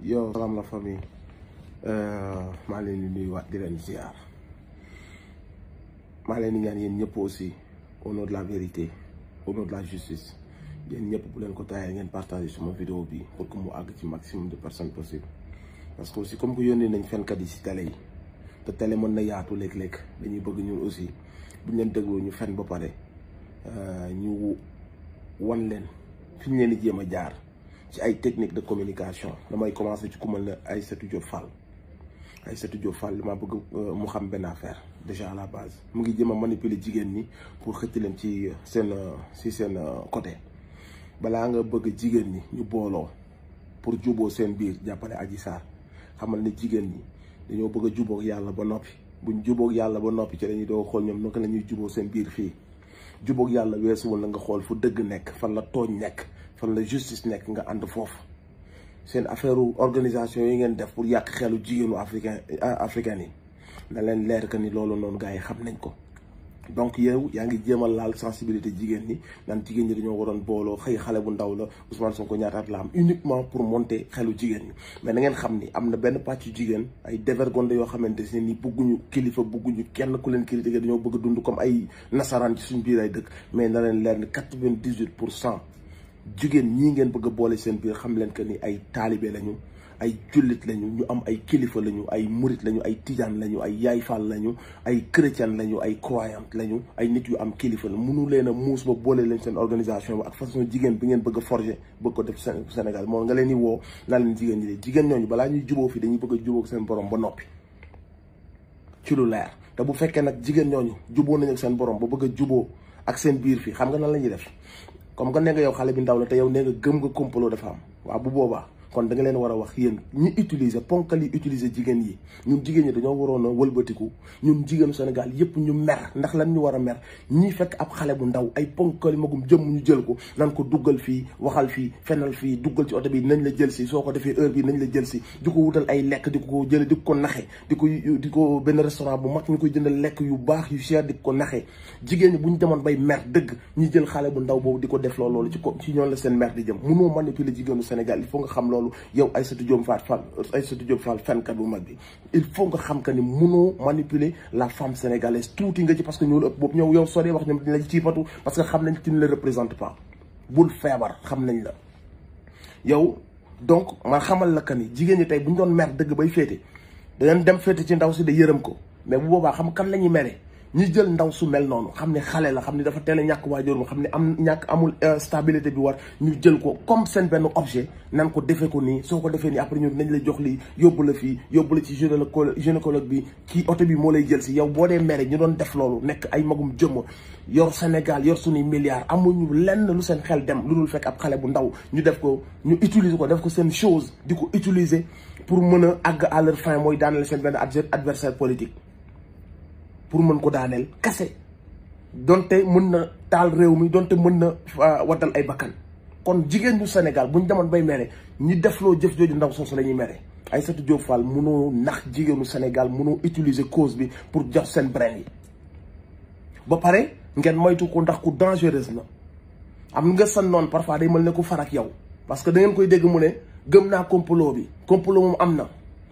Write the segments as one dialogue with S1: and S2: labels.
S1: Yo, salam la famille. maa leen di nuyuwaat di leen ziar maa leen di ñaan yéen ñëpp aussi au nom de la vérité au nom de la justice yéen ñëpp bu leen ko taayee ngeen partager suma vidéo bi pour que mu àgg ci maximum de personnes possible parce que aussi comme que yónnee nañ fenkat yi si télé yi te télé mën na yaatu léeg-léeg dañuy bëgg ñun aussi buñ leen dégloo ñu fen ba pare ñu wan leen fi ñu leen di jéem a jaar ci ay technique de communication. Damay commencer ci ku mel ne Aïssatou Diop Fall. Aïssatou Diop Fall dama bëgg mu xam benn affaire déjà à la base mu ngi jéem a manipuler jigéen ñi pour xëcc leen ci seen côté balaa nga bëgg jigéen ñi ñu booloo pour juboo seen biir jàppale Adji Sarr xamal ne jigéen ñi dañoo bëgg a jubóog yàlla ba noppi buñ jubóog yàlla ba noppi ci dañuy doo xool ñoom naka la ñuy juboo seen biir fii jubóog yàlla weesuwul na nga xool fu dëgg nekk fan la tooñ nekk fan la justice nekk nga ànd foofu seen affaire organisation yi ngeen def pour yàq xelu jigéenu africain yi na leen leer que ni loolu noonu gars yi xam nañ ko donc yow yaa ngi jéem a laal sensibilité jigéen ñi naan jigéen ñi dañoo waroon booloo xëy xale bu ndaw la Ousmane Sonko ñaataat la am uniquement pour monter xelu jigéen ñi mais na ngeen xam ni am na benn pàccu jigéen ay dévergondé yoo xamante ne ni bugguñu kilifa bugguñu kenn ku leen critiquer dañoo bëgg dund comme ay nasaraan ci suñ biir ay dëkk mais na leen leer ni 98% jigéen ñii ngeen bëgg a boole seen biir xam leen que ni ay taalibe lañu ay jullit lañu ñu am ay kilifa lañu ay murit lañu ay tijaan lañu ay yaay faal lañu ay chrétien lañu ay croyant lañu ay nit yu am kilifa la mënu leen a muus ba boole leen seen organisation bi ak façon jigéen bi ngeen bëgg a forger bëgg ko def Sénégal moom nga leen di woo naa leen jigéen ñi de jigéen ñooñu balaa ñuy juboo fii dañuy bëgg a juboo ak seen borom ba noppi ci lu leer te bu fekkee nag jigéen ñooñu juboo nañu ak seen borom ba bëgg a juboo ak seen biir fii xam nga nan la ñuy def comme que nee nga yow xale bi ndaw la te yow nee nga gëm nga complot dafa am waaw bu boobaa kon da nga leen war a wax yéen ñi utiliser ponkal yi utiliser jigéen yi ñun jigéen ñi dañoo waroon a wëlbatiku ñun jigéenu Sénégal yëpp ñu mer ndax lan ñu war a mer ñii fekk ab xale bu ndaw ay ponkal yi magum jëmm ñu jël ko nan ko duggal fii waxal fii fenal fii duggal ci oto bi nañ la jël si soo ko defee heure bi nañ la jël si di ko wutal ay lekk di ko jële di ko naxe di ko benn restaurant bu mag ñu koy jëndal lekk yu baax yu cher di ko naxe jigéen ñi bu ñu demoon bay mer dëgg ñi jël xale bu ndaw boobu di ko def loolu ci ñoon la seen mer di jëm mënoo manipuler jigéenu Sénégal il faut nga xam loolu yow Aïssatou Diop Fall fenkat bu mag bi il faut nga xam que ni mënoo manipuler la femme sénégalaise tuuti nga ci parce que ñoo la ëpp boobu ñëw yow soo dee wax ñoom dañ la ciipatu parce que xam nañ tu ne le représente pas bul feebar xam nañ la yow donc man xamal la que ni jigéen ñi tey bu ñu doon mer dëgg bay féete dañu dem féete ci ndaw si de yërëm ko mais bu boobaa xam kan la ñuy mere ñi jël ndaw su mel noonu xam ne xale la xam ne dafa teel a ñàkk waajur xam ne amul stabilité bi war ñu jël ko comme seen benn objet nan ko defee ko nii soo ko defee nii après ñu nañ la jox lii yóbbu la fii yóbbu la ci gynécologue bi kii oto bi moo lay jël si yow boo dee mere ñu doon def loolu nekk ay magum jëmm yor Sénégal yor suñuy milliards amuñu lenn lu seen xel dem lu dul fekk ab xale bu ndaw ñu def ko ñu utiliser ko def ko seen chose di ko utiliser pour mën a àgg à leur fin mooy daaneel seen benn adversaire politique pour mën ko daaneel kase donte mën na taal réew mi donte mën na waddal ay bakkan kon jigéen ñu Sénégal buñ demoon bay mere ñi defloo jëf jooju ndaw soosu la ñuy mere Aïssatou Diop Fall mënoo nax jigéenu Sénégal mënoo utiliser cause bi pour jox seen brain yi ba pare ngeen moytu ko ndax ku dangereuse la am nga san noonu parfois day mel ne ku farak yow parce que da ngeen koy dégg mu ne gëm naa complot bi complot moom am na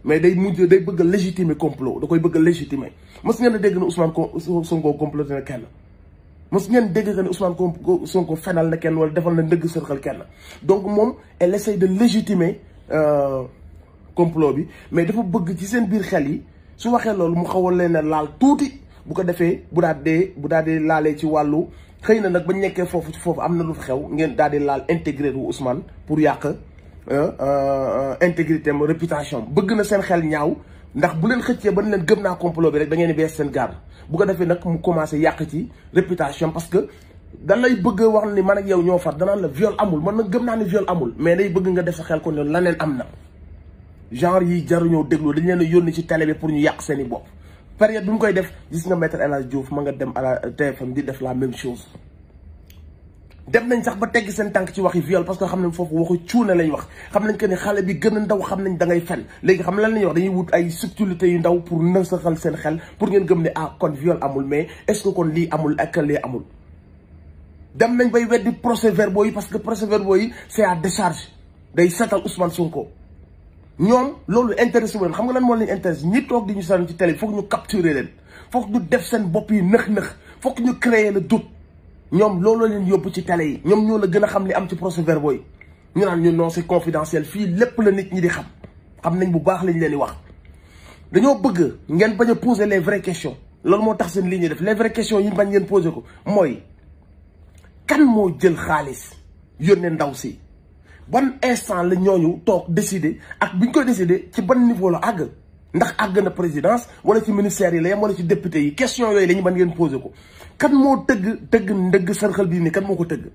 S1: mais day mujj day bëgg a légitimer complot da koy bëgg a légitimer mos ngeen a dégg ne Ousmane Sonko comploté na kenn mos ngeen dégg que ne Ousmane Sonko fenal na kenn wala defal na ndëgg sërxal kenn donc moom elle essaie de légitimer complot bi mais dafa bëgg ci seen biir xel yi su waxee loolu mu xawal leen a laal tuuti bu ko defee bu daal dee laalee ci wàllu xëy na nag bañ nekkee foofu am na lu fa xew ngeen daal di laal intégré wu Ousmane pour yàq intégrité am réputation bëgg na seen xel ñaaw ndax bu leen xëccee ba leen gëm naa complot bi rek da ngeen di bees seen garde bu ko defee nag mu commencé yàq ci réputation parce que dan lay bëgg wax ni man ak yow ñoo far danaan la viol amul man nag gëm naa ni viol amul mais day bëgg nga def sa xel ko ne laneen am na genre yi jaruñoo déglu dañ leen a yónni ci télé bi pour ñu yàq seen i bopp période bi mu koy def gis nga maître El Hadj Diouf ma nga dem à la TFM di def la même chose dem nañ sax ba teggi seen tànk ci waxi viol parce que xam nañ foofu waxu cuune lañ wax xam nañ que ni xale bi gën a ndaw xam nañ da ngay fen léegi xam lan lañuy wax dañuy wut ay subtilité yu ndaw pour nësaxal seen xel pour ngeen gëm ne ah kon viol amul mais est-ce que kon lii amul ak lii amul dem nañ bay weddi procès-verbaux yi parce que procès-verbaux yi c'est à décharge day seetal Ousmane Sonko ñoom loolu intéressé wu leen xam nga lan moo leen intéressé ñi toog di ñu sànni ci télé foog ñu capturer leen foog ñu def seen bopp yi nëx-nëx foog ñu créer le doute ñoom loolu leen yóbbu ci télé yi ñoom ñoo la gën a xam li am ci procès-verbaux yi ñu naan ñu non c'est confidentiel fii lépp la nit ñi di xam nañ bu baax lañ leen di wax dañoo bëgg ngeen bañ a poser les vraies questions loolu moo tax seen li ñuy def les vraies questions yi bañ ngeen poser ko mooy kan moo jël xaalis yónnee ndaw si ban instant la ñooñu toog décider ak bi ñu koy décider ci ban niveau la àgg ndax àgg na présidence wala ci ministère yi la yem wala ci député yi question yooyu la ñu mën ngeen poser ko kan moo tëgg ndëgg sarxal bii ni kan moo ko tëgg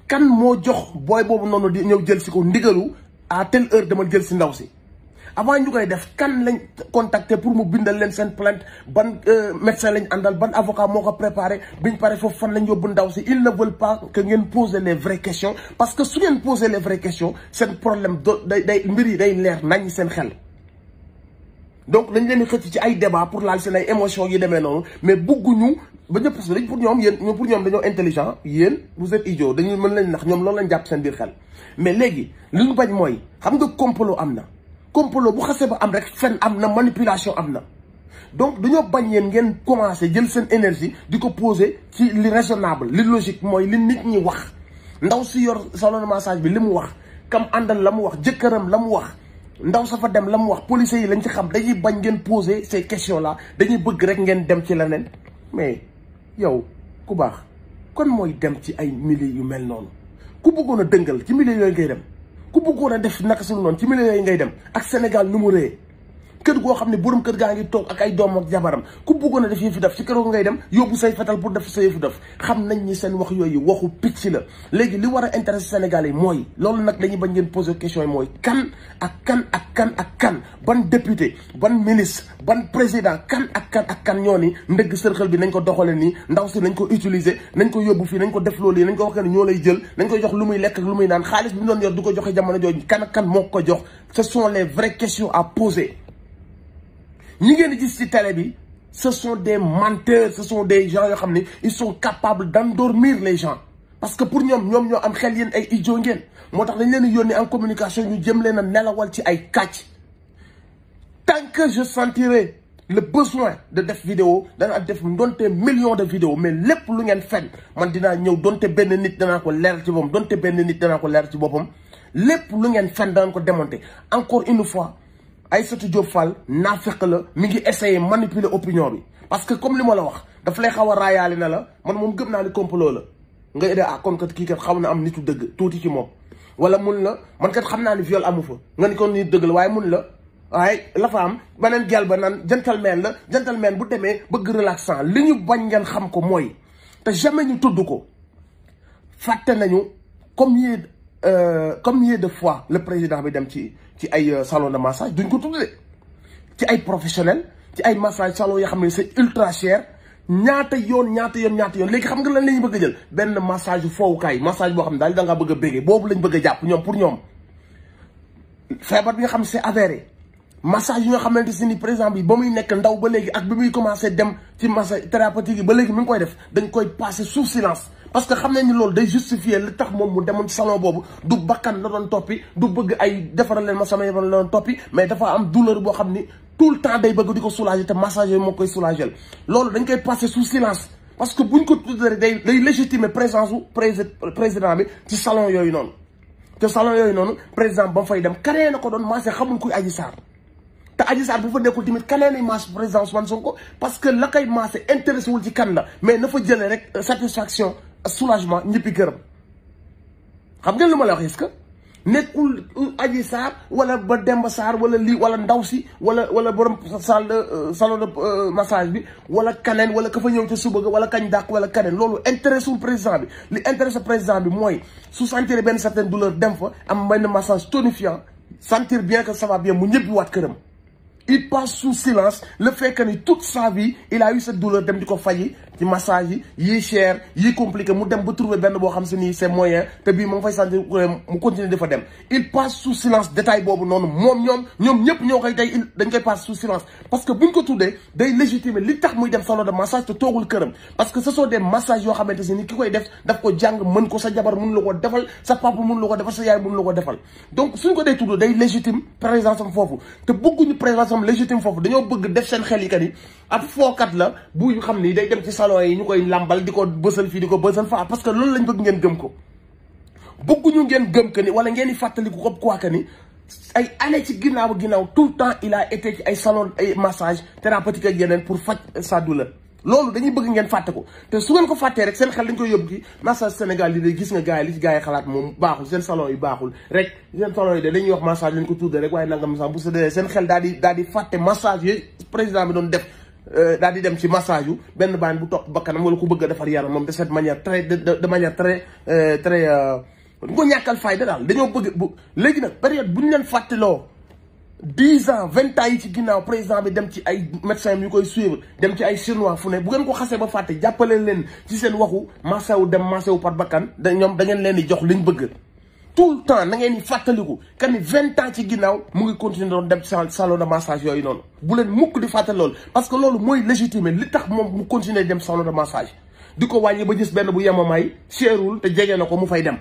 S1: kan moo jox booy boobu noonu di ñëw jël si ko ndigalu à telle heure dama jël si ndaw si avant ñu koy def kan lañ contacter pour mu bindal leen seen plainte ban médecin lañ àndal ban avocat moo ko préparé biñ pare foofu fan lañ yóbbu ndaw si ils ne veulent pas que ngeen poser les vraies questions parce que su ngeen poser les vraies questions seen problème day mbir yi day leer nañ seen xel donc dañ leen di xëcc ci ay débat pour laal seen ay émotions yi demee noonu mais bugguñu ba ñëpp parce que pour ñoom dañoo intelligent yéen vous êtes idiot dañuy mën leen nax ñoom loolu lañ jàpp seen biir xel mais léegi li ñu bañ mooy xam nga complot am na complot bu xasee ba am rek fen am na manipulation am na donc dañoo bañ yéen ngeen commencé jël seen énergie di ko poser ci li raisonnable li logique mooy li nit ñi wax ndaw si yor salon de massage bi li mu wax kam àndal la mu wax jëkkëram la mu wax ndaw sa fa dem la mu wax policiers yi lañ ci xam dañuy bañ ngeen poser ces questions là dañuy bëgg rek ngeen dem ci leneen mais yow ku baax kon mooy dem ci ay milieux yu mel noonu ku bëggoon a dëngal ci milieux yooyu ngay dem ku bëggoon a def naka suñu noonu ci milieux yooyu ngay dem ak Sénégal nu mu rëyee kër goo xam ne borom kër gaa ngi toog ak ay doom ak jabaram ku bëggoon a def yëfu def ci kër goo ngay dem yóbbu say fetal pour def sa yëfu def xam nañ ni seen wax yooyu waxu picc la léegi li war a intéressé Sénégal yi mooy loolu nag dañuy bañ ngeen poser question yi mooy kan ban député ban ministre ban président kan ñoo ni ndëgg sërxal bi nañ ko doxale nii ndaw si nañ ko utiliser nañ ko yóbbu fii nañ ko def loolu yi nañ ko wax ne ñoo lay jël nañ koy jox lu muy lekk ak lu muy naan xaalis bi mu doon yor du ko joxe jamono jooju kan moo ko jox ce sont les vraies questions à poser ñi ngeen di gis ci télé bi ce sont des menteurs ce sont des gens yoo xam ne ils sont capables d'endormir les gens parce que pour ñoom ñoo am xel yéen ay idiot ngeen moo tax dañ leen di yónni en communication ñu jëm leen a nelawal ci ay kàcc tant que je sentirai le besoin de def vidéo danaa def donte millions de vidéos mais lépp lu ngeen fen man dinaa ñëw donte benn nit danaa ko leer ci boppam donte benn nit danaa ko leer ci boppam lépp lu ngeen fen danaa ko démonter encore une fois Aïssatou Diop Fall naafeq la mi ngi essayer manipuler opinion bi parce que comme li ma la wax daf lay xaw a raayaale na la man moom gëm naa ni complot la nga idée kon kat kii kat xaw na am nitu dëgg tuuti ci moom wala mun la man kat xam naa ni viol amu fa nga ni kon nit dëgg la waaye mun la waaye la fa am beneen gel ba naan gentleman bu demee bëgg relaxant li ñu bañ ngeen xam ko mooy te jamais ñu tudd ko fàtte nañu combien de fois le président bi dem ci ay salon de massage duñ ko tuddee ci ay professionnel ci ay massage salon yoo xam ne c'est ultra cher ñaata yoon léegi xam nga lan la ñu bëgg a jël benn massage foowukaay massage boo xam ne daal da ngaa bëgg a bégee boobu lañ bëgg a jàpp ñoom pour ñoom feebar bi nga xam ne c'est avéré massage yi nga xamante si ni par exemple ba muy nekk ndaw ba léegi ak bi muy commencé dem ci massage thérapeutique yi ba léegi mi ngi koy def dañ koy passer sous silence parce que xam nañ ni loolu day justifier li tax moom mu demoon ci salon boobu du bakkan la doon toppi du bëgg ay defaral leen ma sama yaram la doon toppi mais dafa am douleur boo xam ni tout le temps day bëgg di ko soulager te massage yooyu moo koy soulager loolu dañ koy passer sous silence parce que buñ ko tuddee day légitimer présence u président bi ci salon yooyu noonu te salon yooyu noonu président ba mu fay dem kanee na ko doon massé xamul kuy Adji Sarr te Adji Sarr bu fa nekkul tamit kanee nay massé président Ousmane Sonko parce que la koy massé intéressé wul ci kan la mais na fa jëlee rek satisfaction soulagement ñëppi këram xam ngeen lu ma la wax est-ce que nekkul Adji Sarr wala ba Demba Sarr wala lii wala ndaw si wala borom salon de massage bi wala kaneen wala ka fa ñëw ca suba ga wala kañ dàq wala kaneen loolu intéressé wul président bi li intéressé président bi mooy su sentir benn certaine douleur dem fa am benn massage tonifiant sentir bien que ça va bien mu ñëppi waat këram. Il passe sous silence le fait que toute sa vie il a eu cette douleur dem di ko faji ci massage yi cher yi compliqué mu dem ba trouver benn boo xam si nii c'est moyen te bii mu ngi fay sentir mu continuer dafa dem il passe sous silence détail boobu noonu ñoom ñëpp ñoo koy tey dañ koy passe sous silence parce que buñ ko tuddee day légitimer li tax muy dem salon de massage te toogul këram parce que ce sont des massages yoo xamante si ni ki koy def daf ko jàng mën ko sa jabar mën la ko defal sa papa mën la ko defal sa yaay mën la ko defal donc suñ ko dee tudd day légitime présence am foofu te bëgguñu présence am légitime foofu dañoo bëgg def seen xel yi que ni ab fookat la bu xam ni day dem ci salon yi ñu koy lambal di ko bësal fii di ko bësal faa parce que loolu lañ bëgg ngeen gëm ko bëgguñu ngeen gëm que ni wala ngeen di fàttaliku ko quoi que ni ay année ci ginnaaw tout le temps il a été ci ay salon ay massage thérapeutique ak yeneen pour faj sa douleur loolu dañuy bëgg ngeen fàtte ko te su ngeen ko fàttee rek seen xel dañ koy yóbbu ci massage Sénégal yi de gis nga gars yi li ci gars yi xalaat moom baaxul seen salon yi baaxul rek seen salon yi de dañuy wax massage lañ ko tuddee rek waaye nangam sax bu se seen xel daal di fàtte massage yooyu président bi doon def daal di dem ci massage yu benn baan bu topp bakkanam wala ku bëgg a defar yaram moom de cette manière très de manière très du ko ñàkkal fayda daal dañoo bëgg bu léegi nag période bu ñu leen fàttaloo 10 ans 20 ans yi ci ginnaaw président bi dem ci ay médecins yu koy suivre dem ci ay chinois fu ne bu ngeen ko xasee ba fàtte jàppale leen ci seen waxu massawu dem massawu par bakkan ñoom da ngeen leen di jox liñ bëgg tout le temps na ngeen di fàttaliku kan ni 20 ans ci ginnaaw mu ngi continuer doon dem salon de massage yooyu noonu bu leen mukk di fàtte loolu parce que loolu mooy légitimer li tax moom mu continuer dem salon de massage di ko wàññi ba gis benn bu yemamaay cherul te jege na ko mu fay dem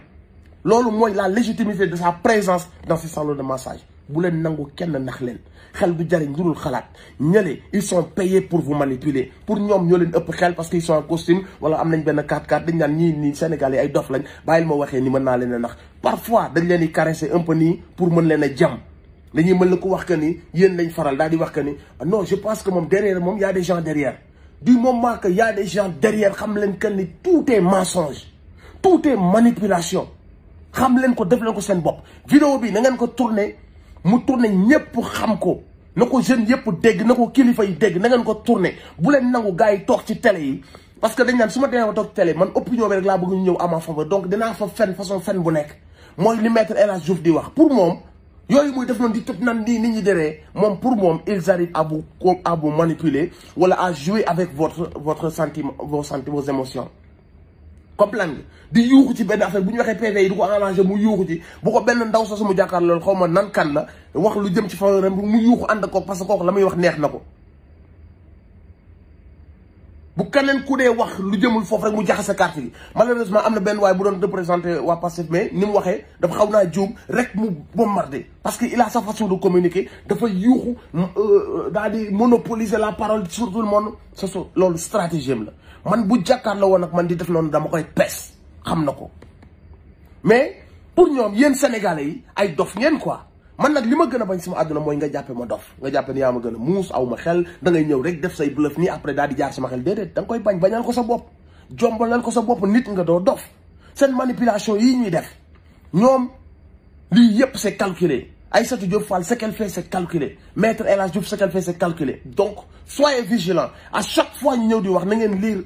S1: loolu mooy la légitimité de sa présence dans ces salons de massage bu leen nangu kenn nax leen xel du jariñ lu dul xalaat ñële ils sont payés pour vous manipuler pour ñoom ñoo leen ëpp xel parce que ils sont en costume wala am nañ benn 4x4 dañ naan ñii nii Sénégal yi ay dof lañ bàyyil ma waxee ni mën naa leen a nax parfois dañ leen di caresser un peu nii pour mën leen a jam dañuy mën la ko wax que ni yéen lañ faral daal di wax que ni non je pense que moom derrière moom y a des gens derrière du moment que y a des gens derrière xam leen que ni tout est mensonge tout est manipulation xam leen ko def leen ko seen bopp vidéo bi na ngeen ko tourné mu tourné ñëpp xam ko na ko jeunes yëpp dégg na ko kilifa yi dégg na ngeen ko tourné bu leen nangu gars yi toog ci télé yi parce que dañ naan su ma demee ba toog ci télé man opinion bi rek laa bëgg ñu ñëw à ma faveur donc dinaa fa fen façon fen bu nekk mooy li maître El Hadj Diouf di wax pour moom yooyu muy def noonu di tëb nan nii nit ñi deree moom pour moom ils arrivent à vous manipuler wala à jouer avec votre sentiment vos émotions comprendre nga di yuuxu ci benn affaire bu ñu waxee PV yi du ko arrangé mu yuuxu ci bu ko benn ndaw sa mu jàkkaar loolu xaw ma nan kan la wax lu jëm ci faveur mu yuuxu ànd ak ko parce que kooku la muy wax neex na ko bu keneen ku dee wax lu jëmul foofu rek mu jaxase carte gi malheureusement am na benn waaye bu doon représenté waa Pastef mais ni mu waxee dafa xaw naa juum rek mu bombardé parce que il a sa façon de communiquer dafa yuuxu daal di monopoliser la parole sur tout le monde loolu stratégie la man bu jàkkaarloo woon ak man di def noonu dama koy pes xam na ko mais pour ñoom yéen sénégalais yi ay dof ngeen quoi man nag li ma gën a bañ sama àdduna mooy nga jàppe ma dof nga jàppe ni yaa ma gën a muus aw ma xel da ngay ñëw rek def say bluff nii après daal di jaar sama xel déedéet da nga koy bañal ko sa bopp jombalal ko sa bopp nit nga doo dof seen manipulation yii ñuy def ñoom lii yëpp c'est calculé Aïssatou Diop Fall ce qu'elle fait c'est calculé Maître El Hadj Diouf ce qu'elle fait c'est calculé donc soyez vigilants à chaque fois ñu ñëw di wax na ngeen lire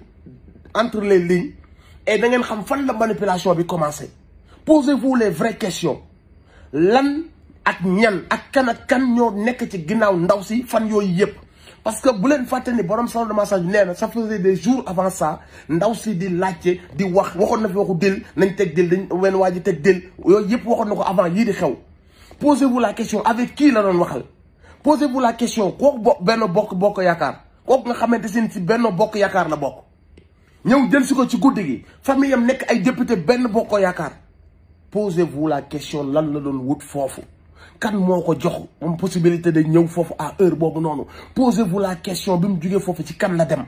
S1: entre les lignes et da ngeen xam fan la manipulation bi commencé posez-vous les vraies questions lan ak ñan ak kan ñoo nekk ci ginnaaw ndaw si fan yooyu yëpp parce que bu leen fàtte ni borom salon de massage nee na ça faisait des jours avant ça ndaw si di laajte di waxoon na fi waxu dil nañ teg dil dañ wenn waa ji teg dil yooyu yëpp waxoon na ko avant yii di xew posez-vous la question avec qui la doon waxal posez-vous la question kooku benn bokk yaakaar kooku nga xamante si benn bokk yaakaar la bokk ñëw jël si ko ci guddi gi famille am nekk ay député benn bokk yaakaar posez-vous la question lan la doon wut foofu kan moo ko jox moom possibilité de ñëw foofu à heure boobu noonu posez-vous la question bi mu jugee foofu ci kan la dem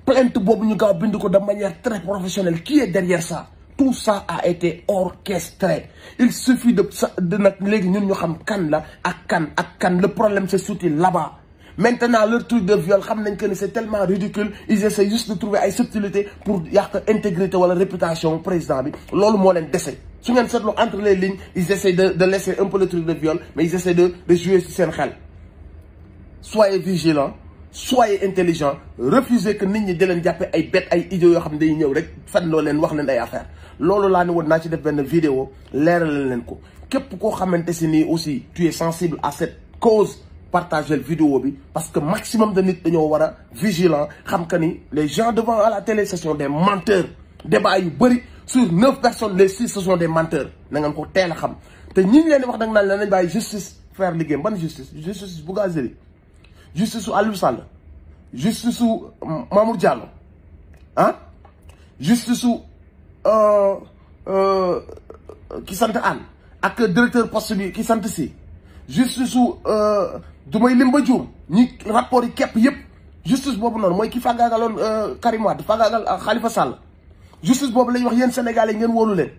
S1: plainte boobu ñu gaaw bind ko de manière très professionnelle qui est derrière ça tout ça a été orchestré il suffit de nag léegi ñun ñu xam kan la ak kan le problème c'est surtout là-bas maintenant leur truc de viol xam nañ que ni c'est tellement ridicule ils essaient juste de trouver ay subtilité pour yàq intégrité wala réputation président bi loolu moo leen dese su ngeen seetloo entre les lignes ils essaient de laisser un peu le truc de viol mais ils essaient de jouer ci seen xel soyez vigilants soyez intelligents refusez que nit ñi di leen jàppe ay bête ay idiots yoo xam ne day ñëw rek fan loo leen wax leen ay affaire loolu laa ne woon naa ci def benn vidéo leeral leen ko képp koo xamante si nii aussi tu es sensible à cette cause partager vidéo bi parce que maximum de nit dañoo war a vigilant xam que ni les gens devant à la télé ce sont des menteurs débat yu bëri sur 9 personnes les 6 ce sont des menteurs na ngeen ko teel a xam te ñi leen di wax nag naan la nañ bàyyi justice faire liggéeyam ban justice Bougazelli justice su Aliou Sall justice su Mamour Diallo ah justice su ki sant Anne ak directeur poste bi ki sant si justice su du may lim ba juum ñi rapport yi képp yëpp justice boobu noonu mooy ki fàggaagaloon Karim Wade fàggaagal Khalifa Sall justice boobu lañ wax yéen Sénégalais ngeen wóolu leen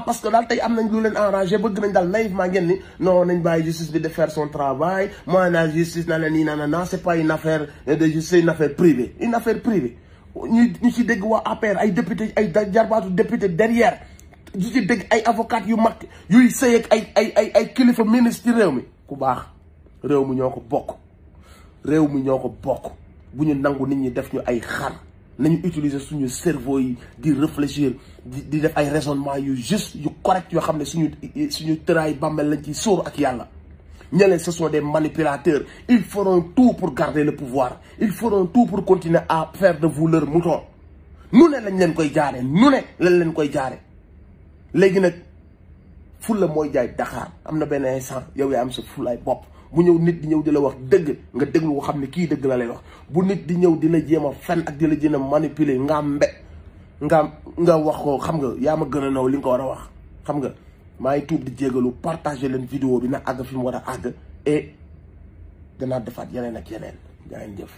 S1: parce que daal tey am nañ lu leen arrangé bëgg nañ daal naïvement ngeen ni non nañ bàyyi justice bi de faire son travail moi la justice na la nii non c'est pas une affaire de justice, c'est une affaire privée ñu ci dégg waa APR ay député ay jarbaatu député derrière ñu ci dégg ay avocat yu mag yuy sëy ak ay kilifa ministre ci réew mi ku baax réew mi ñoo ko bokk bu ñu nangu nit ñi def ñu ay xar nañu utiliser suñu cerveau yi di réfléchir di def ay raisonnement yu juste yu correct yoo xam ne suñu tëraay bàmmeel lañ ci sóoru ak yàlla ñeneen ce sont des manipulateurs ils feront tout pour garder le pouvoir ils feront tout pour continuer à faire de vous leur mouton nu ne lañ leen koy jaare léegi nag fulla mooy jaay Dakar am na benn instant yow yaa am sa fulaay bopp bu ñëw nit di ñëw di la wax dëgg nga déglu ko xam ne kii dëgg la lay wax bu nit di ñëw di la jéem a fen ak di la jéem a manipuler nga wax ko xam nga yaa ma gën a naw li nga ko war a wax xam nga maa ngi tuub di jégalu partager leen vidéo bi na àgg fi mu war a àgg et danaa defaat yeneen ak yeneen jaa ngeen jëf